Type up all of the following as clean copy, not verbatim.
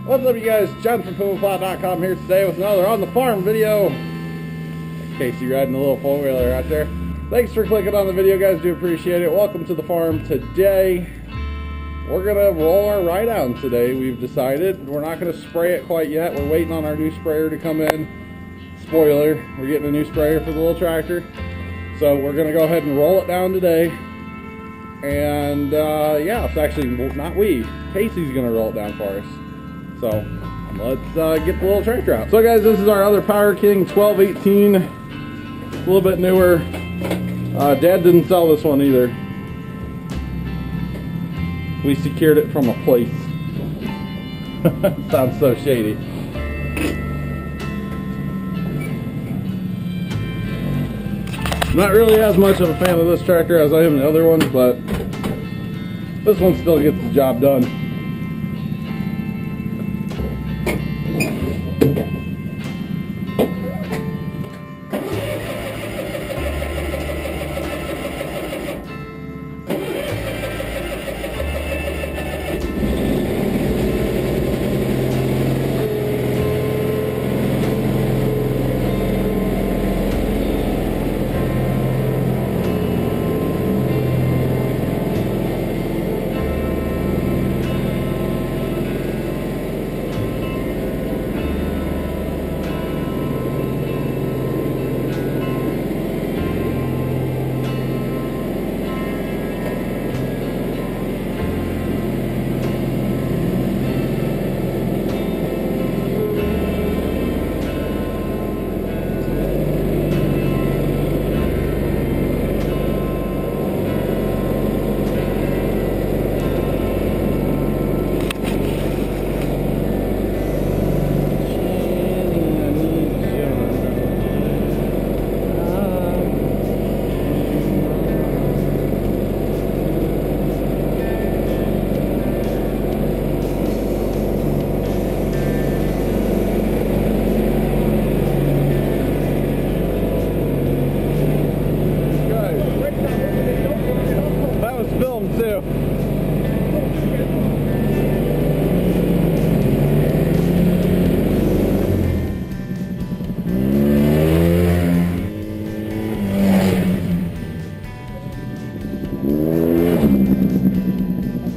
What's up, you guys? John from Puma here today with another On the Farm video. In case you're riding a little four-wheeler out there. Thanks for clicking on the video, guys. Do appreciate it. Welcome to the farm today. We're going to roll our ride out today. We've decided we're not going to spray it quite yet. We're waiting on our new sprayer to come in. Spoiler, we're getting a new sprayer for the little tractor. So we're going to go ahead and roll it down today. And yeah, it's actually not we. Casey's going to roll it down for us. So let's get the little tractor out. So guys, this is our other Power King 1218. A little bit newer. Dad didn't sell this one either. We secured it from a place. Sounds so shady. Not really as much of a fan of this tractor as I am the other one, but this one still gets the job done.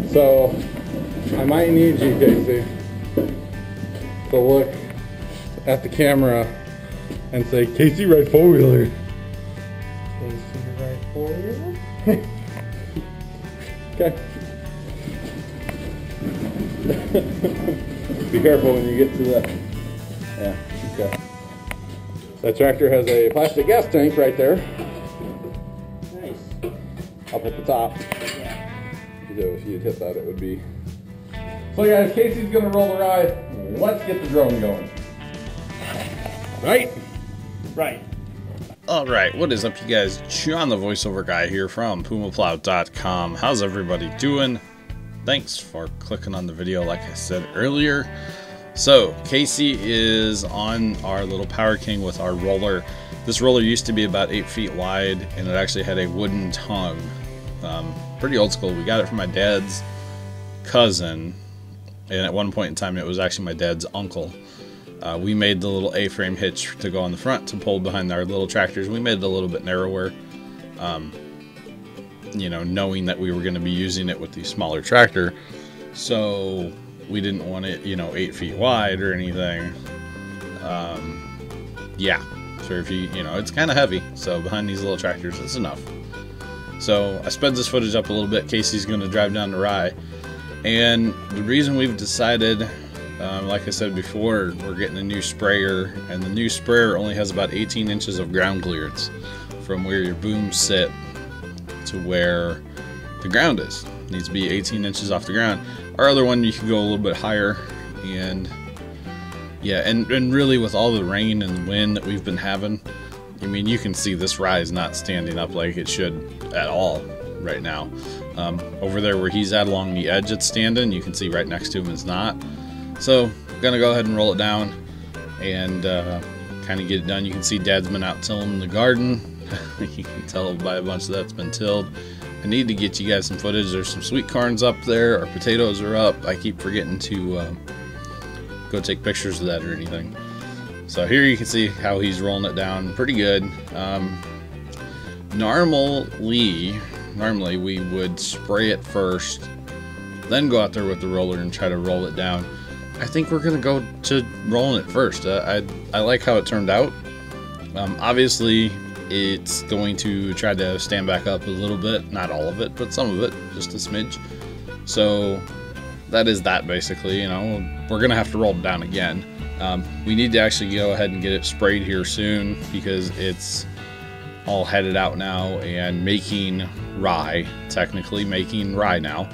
So, I might need you, Casey, to look at the camera and say, Casey, ride four-wheeler. Casey, ride four-wheeler? Okay. Be careful when you get to that. Yeah, okay. That tractor has a plastic gas tank right there. Nice. Up at the top. If you'd hit that, it would be. So guys, Casey's gonna roll the ride. Let's get the drone going. Right? Right. Alright, what is up, you guys? John, the voiceover guy here from PumaPlow.com. How's everybody doing? Thanks for clicking on the video, like I said earlier. So, Casey is on our little Power King with our roller. This roller used to be about 8 feet wide, and it actually had a wooden tongue. Pretty old school. We got it from my dad's cousin, and at one point in time it was actually my dad's uncle. We made the little A-frame hitch to go on the front to pull behind our little tractors. We made it a little bit narrower, you know, knowing that we were going to be using it with the smaller tractor, so we didn't want it, you know, 8 feet wide or anything. Yeah, so if you know, it's kind of heavy, so behind these little tractors it's enough. So I sped this footage up a little bit. Casey's going to drive down the rye. And the reason we've decided, like I said before, we're getting a new sprayer. And the new sprayer only has about 18 inches of ground clearance from where your booms sit to where the ground is. It needs to be 18 inches off the ground. Our other one, you can go a little bit higher. And yeah, and really with all the rain and wind that we've been having, I mean, you can see this rye is not standing up like it should at all right now. Over there where he's at along the edge it's standing, you can see right next to him it's not. So I'm gonna go ahead and roll it down and kind of get it done. You can see Dad's been out tilling the garden. You can tell by a bunch of that's been tilled. I need to get you guys some footage. There's some sweet corns up there. Our potatoes are up. I keep forgetting to go take pictures of that or anything. So here you can see how he's rolling it down pretty good. Normally we would spray it first, then go out there with the roller and try to roll it down. I think we're gonna go to rolling it first. I like how it turned out. Obviously it's going to try to stand back up a little bit, not all of it, but some of it, just a smidge. So that is that basically, you know, we're gonna have to roll it down again. We need to actually go ahead and get it sprayed here soon because it's all headed out now and making rye, technically making rye now.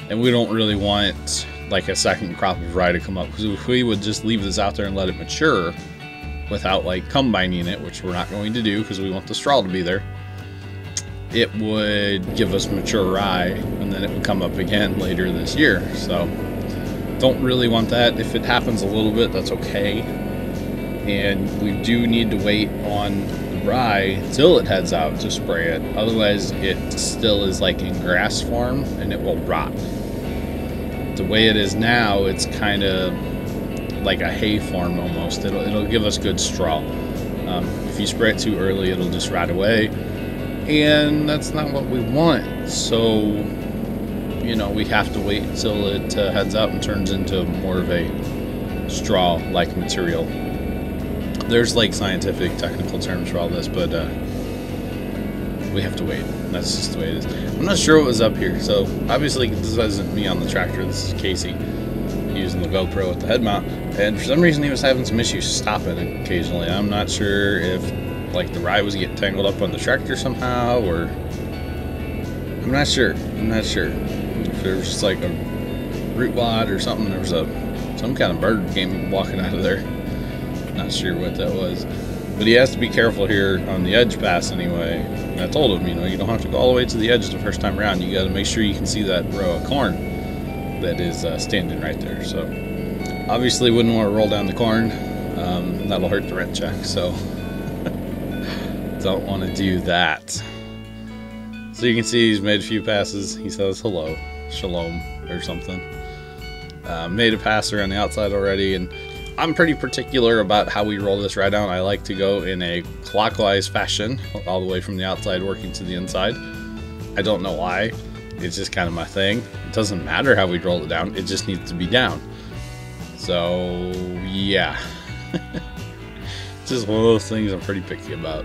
And we don't really want like a second crop of rye to come up, because if we would just leave this out there and let it mature without like combining it, which we're not going to do because we want the straw to be there, it would give us mature rye and then it would come up again later this year. So don't really want that. If it happens a little bit, that's okay. And we do need to wait on the rye till it heads out to spray it. Otherwise it still is like in grass form and it will rot. The way it is now, it's kind of like a hay form almost. It'll give us good straw. If you spray it too early, it'll just rot away, and that's not what we want. So, you know, we have to wait until it heads out and turns into more of a straw-like material. There's like scientific, technical terms for all this, but we have to wait. That's just the way it is. I'm not sure what was up here. So obviously this isn't me on the tractor. This is Casey using the GoPro with the head mount, and for some reason he was having some issues stopping occasionally. I'm not sure if like the rye was getting tangled up on the tractor somehow, or I'm not sure. If there was just like a root rot or something. There was some kind of bird came walking out of there. Not sure what that was. But he has to be careful here on the edge pass anyway. And I told him, you know, you don't have to go all the way to the edge the first time around. You got to make sure you can see that row of corn that is standing right there. So obviously wouldn't want to roll down the corn. That'll hurt the rent check. So don't want to do that. So you can see he's made a few passes. He says hello, shalom or something. Made a pass around the outside already, and I'm pretty particular about how we roll this rye down. I like to go in a clockwise fashion, all the way from the outside working to the inside. I don't know why. It's just kind of my thing. It doesn't matter how we roll it down. It just needs to be down. So, yeah. Just one of those things I'm pretty picky about.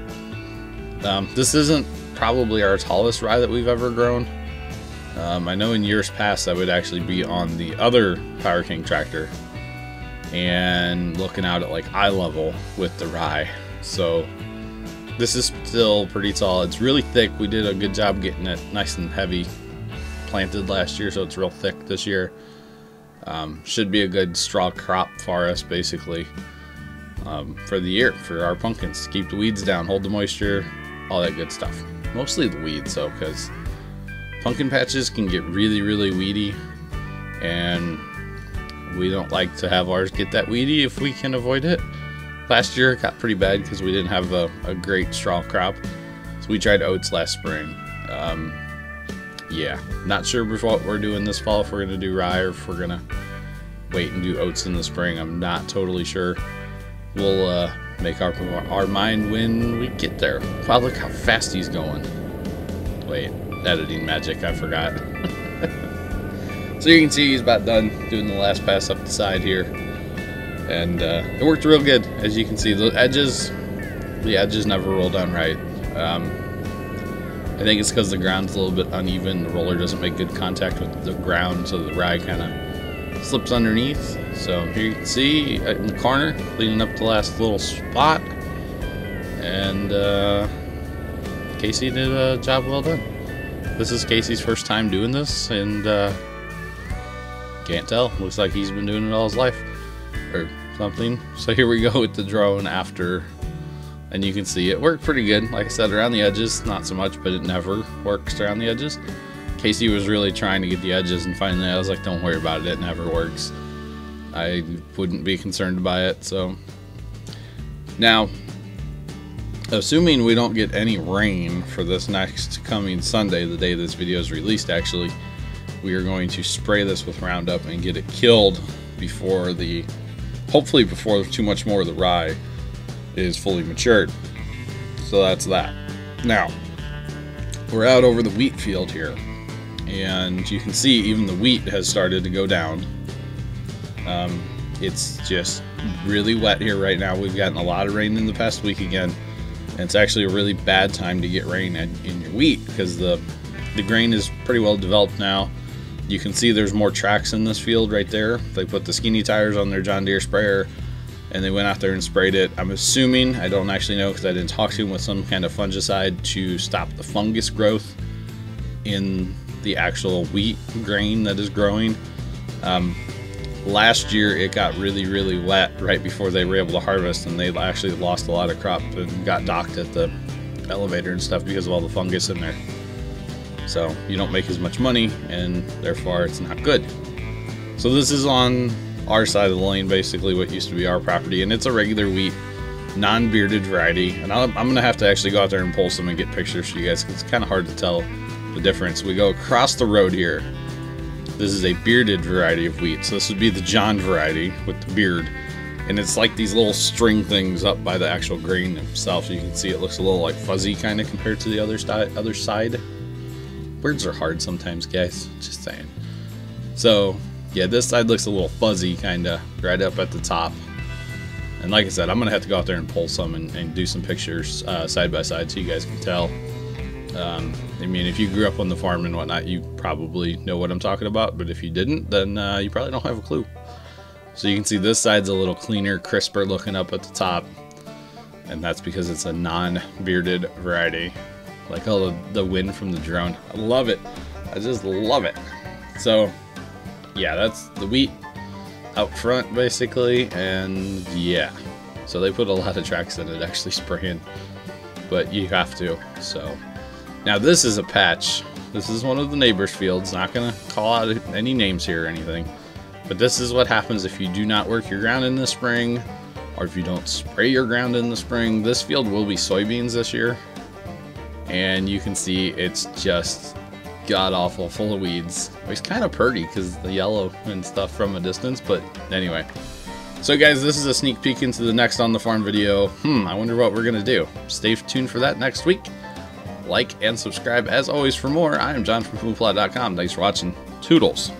This isn't probably our tallest rye that we've ever grown. I know in years past I would actually be on the other Power King tractor and looking out at like eye level with the rye. So this is still pretty tall. It's really thick. We did a good job getting it nice and heavy planted last year, so it's real thick this year. Should be a good straw crop for us basically for the year, for our pumpkins. Keep the weeds down, hold the moisture, all that good stuff. Mostly the weeds though, because pumpkin patches can get really, really weedy, and we don't like to have ours get that weedy if we can avoid it. Last year it got pretty bad because we didn't have a great straw crop, so we tried oats last spring. Yeah, not sure what we're doing this fall, if we're going to do rye or if we're going to wait and do oats in the spring. I'm not totally sure. We'll make our mind when we get there. Wow, look how fast he's going. Wait, editing magic, I forgot. So you can see he's about done doing the last pass up the side here, and it worked real good. As you can see, the edges never roll down right. I think it's because the ground's a little bit uneven. The roller doesn't make good contact with the ground, so the rye kind of slips underneath. So here you can see in the corner, leading up the last little spot, and Casey did a job well done. This is Casey's first time doing this, and can't tell. Looks like he's been doing it all his life or something. So here we go with the drone after, and you can see it worked pretty good. Like I said, around the edges, not so much, but it never works around the edges. Casey was really trying to get the edges, and finally I was like, don't worry about it, it never works. I wouldn't be concerned by it. So now, assuming we don't get any rain for this next coming Sunday, the day this video is released actually, we are going to spray this with Roundup and get it killed before the hopefully before too much more of the rye is fully matured. So that's that. Now, we're out over the wheat field here, and you can see even the wheat has started to go down. It's just really wet here right now. We've gotten a lot of rain in the past week again, and it's actually a really bad time to get rain in your wheat because the grain is pretty well developed now. You can see there's more tracks in this field right there. They put the skinny tires on their John Deere sprayer, and they went out there and sprayed it. I'm assuming, I don't actually know because I didn't talk to him, with some kind of fungicide to stop the fungus growth in the actual wheat grain that is growing. Last year it got really wet right before they were able to harvest, and they actually lost a lot of crop and got docked at the elevator and stuff because of all the fungus in there. So you don't make as much money, and therefore it's not good. So this is on our side of the lane, basically what used to be our property, and it's a regular wheat, non-bearded variety. And I'm gonna have to actually go out there and pull some and get pictures for you guys, because it's kind of hard to tell the difference. We go across the road here. This is a bearded variety of wheat, so this would be the John variety with the beard, and it's like these little string things up by the actual grain itself. You can see it looks a little like fuzzy kind of compared to the other side. Words are hard sometimes, guys, just saying. So yeah, this side looks a little fuzzy kind of right up at the top, and like I said, I'm gonna have to go out there and pull some and do some pictures side by side so you guys can tell. I mean, if you grew up on the farm and whatnot, you probably know what I'm talking about, but if you didn't, then you probably don't have a clue. So you can see this side's a little cleaner, crisper looking up at the top, and that's because it's a non-bearded variety. Like all the wind from the drone. I love it. I just love it. So yeah, that's the wheat out front basically, and yeah, so they put a lot of tracks in it actually spraying, but you have to. So now this is a patch. This is one of the neighbors' fields. Not gonna call out any names here or anything, but this is what happens if you do not work your ground in the spring, or if you don't spray your ground in the spring. This field will be soybeans this year, and you can see it's just god-awful, full of weeds. It's kind of pretty because the yellow and stuff from a distance, but anyway. So guys, this is a sneak peek into the next On the Farm video. I wonder what we're gonna do. Stay tuned for that next week. Like and subscribe as always for more. I am John from Puma. Thanks for watching. Toodles.